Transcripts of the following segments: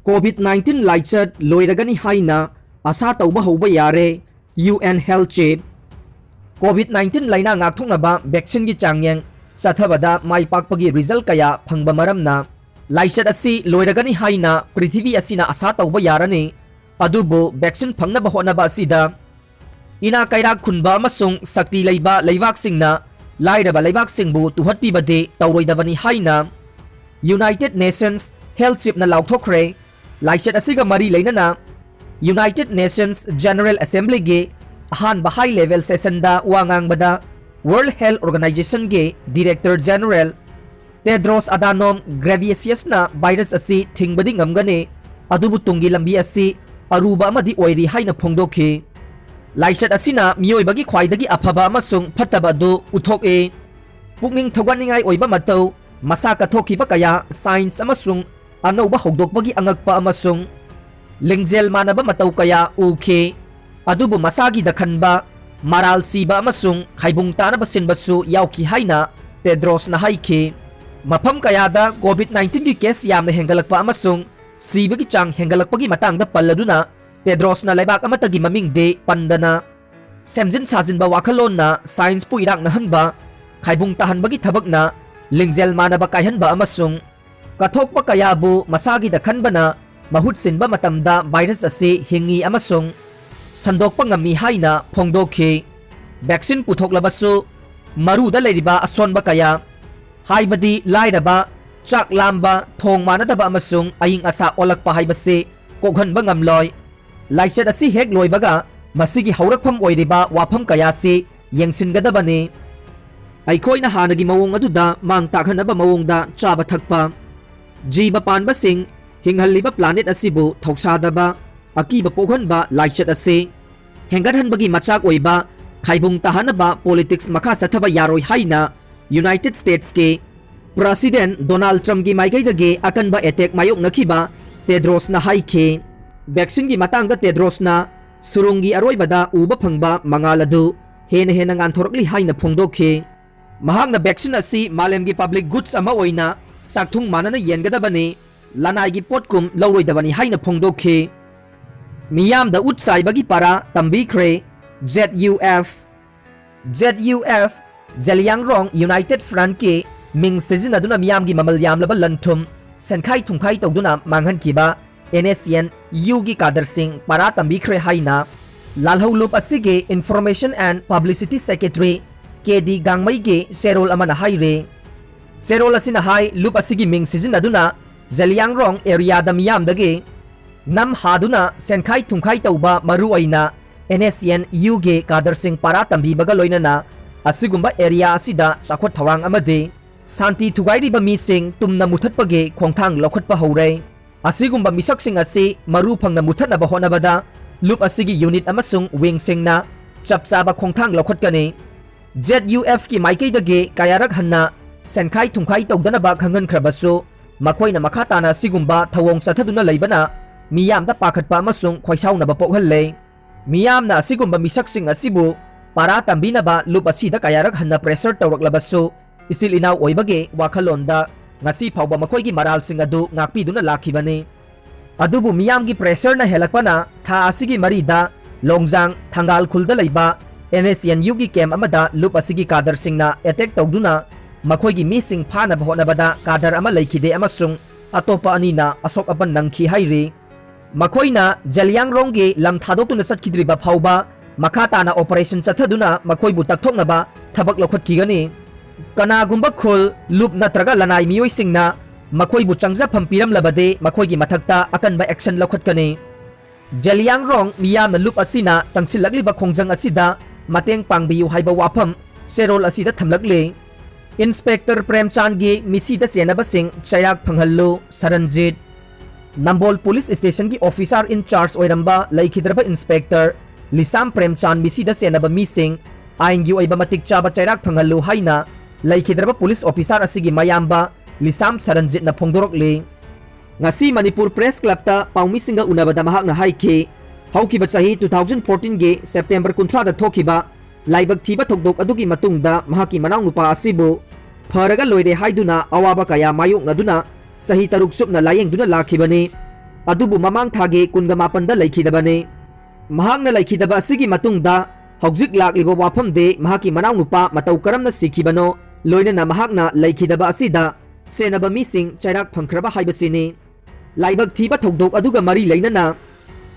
COVID-19 laichat loiragani haina asa tauba hoba yare UN Health Chief COVID-19 laina ngakthoknaba vaccine gi changyang sathabada mai pakpagi result kaya phangba maramna laichat asi loiragani haina prithvi asina asa tauba yarani adubo vaccine phangnaba honaba asida ina kairak khunba amasung sakti leiba leibak singna lairaba leibak singbu tuhatpibade tauroidabani haina United Nations Health Chief na laukthokre laichat asiga mari leinana United Nations General Assembly ge ahanba high level session da wangangbada World Health Organization ge Director General Tedros Adhanom Ghebreyesus na virus asi thingbadi ngamgane adubu tungi lambi asi aruba amadi oiri haina phongdokhi laichat asina miyoibagi khwaidagi afaba amasung phattaba du uthoke pukning thoganingai oiba matau masa kathokiba kaya science amasung anauba hogdokbagi angakpa amasung lingjel manaba matau kaya ukhe adubu masagi dakhanba maral siba amasung khaibung tanaba sinbasu yauki haina Tedros na haikhe mafam kayada COVID-19 gi case yamna hengalakpa amasung sibagi chang hengalakpagi matangda palladuna Tedros na laibak amatagi maming de pandana semjin sajinba wakhalon na science pu irak na hanba khaibung tahanbagi thabakna lingjel manaba kaihanba amasung kathokpa kayabu masagi dakhanbana mahut sinba matamda virus asi hingi amasung sandokpa ngami haina phongdokhi vaccine puthoklabasu maruda leiriba asonba kaya haibadi lairaba chak lamba thong manadaba amasung aying asa olakpa haibase kokhanba ngamloi laichat asi hek loibaga masigi haurakpham oiriba wafam kaya si yengsingadabani aikoina hanagi mawong aduda mang takhanaba mawongda chaba thakpa jiba panba sing hinghalliba planet asibu thoksadaba akiba pokhanba laichat ase hengathanbagi machak oiba khaibung tahanaba politics makha sathaba yaroi haina United States ke President Donald Trump gi maigaidage akanba attack mayok nakhiba Tedros na haikhe vaccine gi matangda Tedros na surungi aroibada uba phangba mangaladu hena hena nganthorkli haina phongdokhe mahakna vaccine asi malemgi public goods ama oina sakthung manana yengadabani lanaigi potkum lawroidabani haina phongdokhe miyamda utsaibagi para tambikre ZUF Zeliangrong United Front ke ming sijinaduna miyamgi mamal yamlaba lanthum senkhai thungkhai tawduna manghankiba NSN Yugi Kader Singh para tambikre haina lalholup asige Information and Publicity Secretary KD Gangmai ge serol amana haire serol asina hai lup asigi ming sijinaduna Zeliangrong area da miyamdage nam haduna senkhai thungkhai tawba maru aina NSN Yugi Kader Singh para tambibaga loinana asigumba area asida sakhot thawang amade santi thugairiba mising tumna muthatpage khongthang lokhatpa hore asigumba misaksing asi maru phangna muthatnaba honabada lup asigi unit amasung wing singna chapchaba khongthang lokhatkani ZUF ki maikeidage kayarak hanna senkhai thungkhai tawdanaba khangan khrabasu makoina makhatana sigumba thawong sathaduna leibana miyamda pakhatpa amasung khwaisaunaba pokhalle miyamna asigumba misaksing asibu para tambinaba lup asida kayarak hanna pressure tawraklabasu isil inaw oibage wakhalonda ngasi phawba makoigi maralsing adu ngakpiduna lakhibani adubu miyamgi pressure na helakpana tha asigi marida longjang thangal khulda leiba NSN yugi kem amada lup asigi Kader singna attack tawduna makoigi mising phana bhonabada Kader ama leikhide amasung atopa anina asok apan nangkhi hairi makoina Zeliangrong ge lam thadokuna satkidriba phawba makhatana operation chathaduna makoibu takthoknaba thabak lokhatkigani kanagumba khul lup natraga lanai miyoi singna makoibu changja phampiram labade makoigi mathakta akanba action lokhatkani Zeliangrong miyamna lup asina changsilagliba khongjang asida mateng pangbiyu haiba wafam serol asida thamlakle Inspector Premchand gi misida senaba sing chayak phanghallu Saranjit Nambol Police Station ki officer in charge oiramba laikhidraba Inspector Lisam Premchand misida senaba mising aingyu aiba matik chaba chairak phangallu haina laikhidraba police officer asigi mayamba Lisam Saranjit na phongdorokle ngasi Manipur Press Club ta paumi singa unabada mahakna haike haukiba chahi 2014 ge September 13 da thokiba laibak thiba thokdok adugi matungda mahaki manau nupa asibu pharaga loire haiduna awaba kaya mayok naduna sahi taruk supna layeng duna lakhibani अदुबु ममांग थागे कुनगा मापनदा लैखिदबने महांगना लैखिदबा असिगी मतुंगदा हौजिक लाक्लिबा वाफमदे महाकी मनाव नुपा मतौ करमना सिखिबनो लोइनना महांगना लैखिदबा असिदा सेनबा missing चैराक फंखरबा हाइबसिनी लाइबक थीबा थौदोक अदुगा मरी लैनना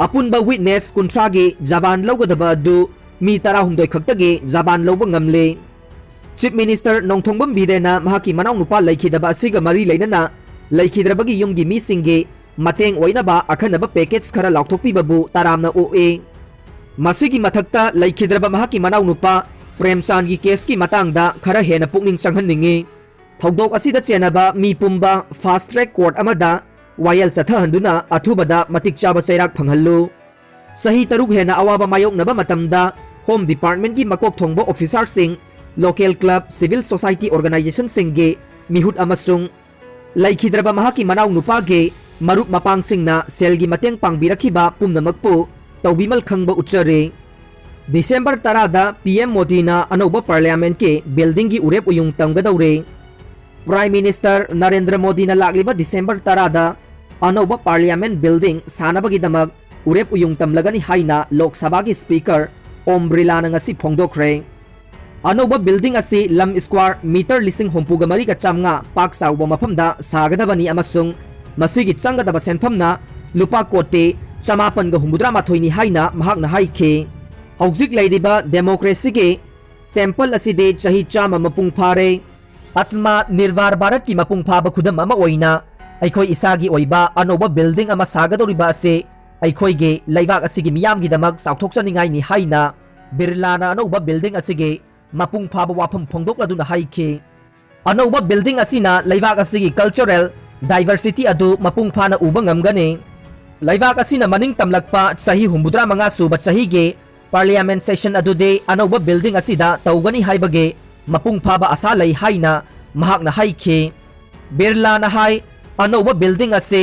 अपुनबा witness कुंथ्रागे जबान लौगदबा अदु मी 18 खक्तगे जबान लौबा ngamle chief minister नोंथोंबम बिरेना महाकी मनाव नुपा लैखिदबा असिगा मरी लैनना लैखिद्रबगी युमगी मिसिंगे मतेंग ओइनबा अखनबा package खरा लाउथोकपिबबु तारामना ओए मसिगी मथक्ता लैखिद्रबा महाकी मनाव नुपा प्रेमचांद की केस की मतंगदा खरा हेना पुकनिंग चंगहननिंगे थौदोक असिदा चेनबा मी पुंबा फास्ट ट्रैक कोर्ट अमदा वायल चथहंदुना अथुबदा मतिक चाबा चैराक फंगहल्लु सही तरुक हेना अवाबा मायोकनबा मतमदा होम डिपार्टमेंट की मकोक थोंबो ऑफिसर सिंह local club civil society organisation सिंगे मिहुत अमसुंग लैखिद्रबा महाकी मनाव नुपागे मरुप मपांग सिंगना सेलगी मतेंग पांगबिरखिबा पुमनमकपु तौबिमल खंगबा उच्चरे दिसंबर 10 पीएम मोदीना अनौबा पार्लियामेंट के बिल्डिंग की उरेप उयुंग तंगदौरे प्राइम मिनिस्टर नरेंद्र मोदीना लाक्लिबा दिसंबर 10 अनौबा पार्लियामेंट बिल्डिंग सानबगीदमक उरेप उयुंग तमलगनी हाइना लोकसभा की स्पीकर ओम बिरलाना ngasi फोंगदोखरे अनौबा बिल्डिंग असी लम स्क्वायर मीटर लिसिंग होमपुगा मरी का चामंगा पाक साउबा मफमदा सागदबनी अमसुंग मसिगी चंगदबा सेनफमना लुपा कोटे 584 हाइना महाकना हाइखे हौजिक लैरिबा डेमोक्रेसी के टेम्पल असिदे चही चामा मपुंग फारे आत्मा निर्वार भारत की मपुंग फाबा खुदम अमा ओइना अखोई इसागी ओइबा अनौबा बिल्डिंग अमा सागदोरिबा असे अखोइगे लैबाक असिगी मियामगी दमक साउथोकचनिंगाइनी हाइना बिरलाना अनौबा बिल्डिंग असिगे मपुंग फाबा वाफम फोंगदोक्लदुना हाइखे अनौबा बिल्डिंग असिना लैबाक असिगी कल्चरल डाइवर्सिटी अदु मपुंग फाना उबा ngamgane लैबाक असिना मनिंग तमलकपा सही 75 सुबा सहीगे पार्लियामेंट सेशन अदुदे अनौबा बिल्डिंग असिदा तौगनी हाइबगे मपुंग फाबा आसा लै हाइना महाकना हाइखे बिरलाना हाइ अनौबा बिल्डिंग असे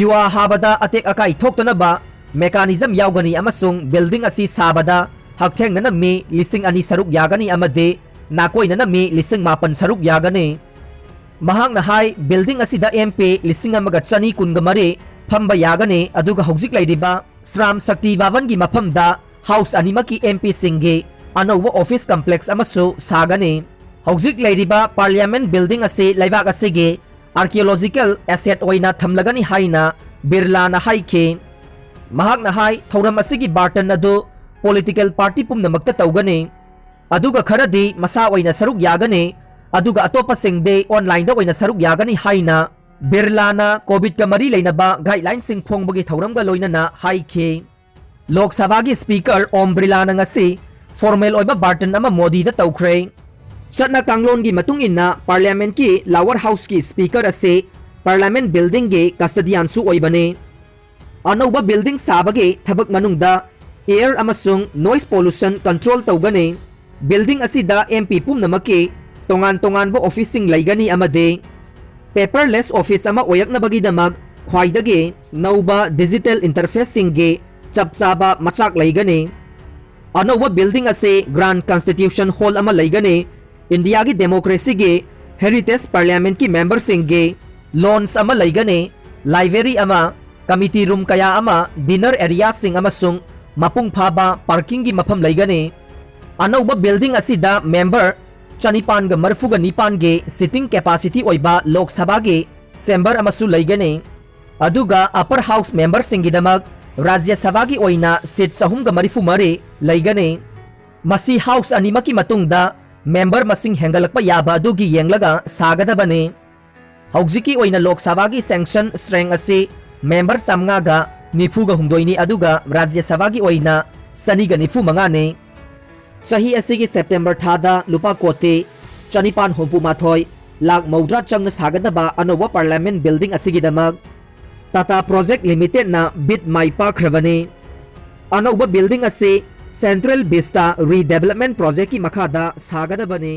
युवा हाबदा अतेक अकाई थोक्तनबा मेकानिज्म यावगनी अमसुंग बिल्डिंग असी साबदा हकथेंगना मे लिसिंग अनि सरुक यागनी अमदे नाकोइना मे लिसिंग मापन सरुक यागने महाकना हाइ बिल्डिंग असिदा एमपी लिसिंग अमगा चनी कुनगमरे फंबा यागने अदुगा हौजिक लैरिबा श्राम शक्ति भवन की मफमदा हाउस अनिमकी एमपी सिंगे अनौबा ऑफिस कॉम्प्लेक्स अमसु सागने हौजिक लैरिबा पार्लियामेंट बिल्डिंग असे लैबाक असेगे आर्कियोलॉजिकल एसेट ओइना थमलगनी हाइना बिरलाना हाइखे महाकना हाइ थौरम असिगी बार्टन अदु पॉलिटिकल पार्टी पुमनमक्ता तौगने अदुगा खरदी मसा ओइना सरुक यागने अदुगा अतोपा सिंगदे ऑनलाइन दा ओइना सरुक यागनी हाइना बिरलाना कोविड का मरी लेनबा गाइडलाइन सिंग फोंगबगी थौरमगा लोइनना हाइखे लोकसभा की स्पीकर ओम बिरलाना ngasi फॉर्मल ओइबा बार्टन अमा मोदी दा तौखरे चटना कांगलोन की मतुंग इन्ना पार्लियामेंट की लावर हाउस की स्पीकर असे पार्लियामेंट बिल्डिंग के कस्टडियनसु ओइबने अनौबा बिल्डिंग साबगे थबक मनुंगदा एयर अमसुंग नॉइस पोल्यूशन कंट्रोल तौगने बिल्डिंग असिदा एमपी पुमनमके तोंगान तोंगानबो ऑफिसिंग लैगनी अमदे पेपरलेस ऑफिस अमा ओयकनबगीदमक ख्वाइदगे नौबा डिजिटल इंटरफेस सिंगे चपचाबा मचाक लैगने अनौबा बिल्डिंग असे ग्रांड कॉन्स्टिट्यूशन हॉल अमा लैगने इंडिया की डेमोक्रेसी के हेरिटेज पार्लियामेंट की मेंबर सिंगे लॉन्स अमा लैगने लाइब्रेरी अमा कमिटी रूम कया अमा डिनर एरिया सिंग अमसुंग मपुंग फाबा पार्किंग की मफम लैगने अनौबा बिल्डिंग असिदा मेंबर 494 गे सिटिंग कैपेसिटी ओइबा लोकसभा के चेंबर अमसु लैगने अदुगा अपर हाउस मेंबर सिंगिदमक राज्य सभा की ओइना सीट 340 लैगने मसी हाउस अनिमकी मतुंगदा मेंबर मसिंग हेंगलकपा याबा अदुगी येंगलगा सागदबने हौजिकी ओइना लोकसभा की सैंक्शन स्ट्रेंग असे मेंबर 994 अदुगा राज्य सभा की ओइना 995 सही असिगी सेप्टेम्बर थादा लुपा कोटे 464 लाख मौद्रा चंग सागदबा अनौबा पार्लियामेंट बिल्डिंग असिगिदमक टाटा प्रोजेक्ट लिमिटेड ना बिड माई पाख्रबने अनौबा बिल्डिंग असे सेंट्रल विस्टा रीडेवलपमेंट प्रोजेक्ट की मखादा सागदबने।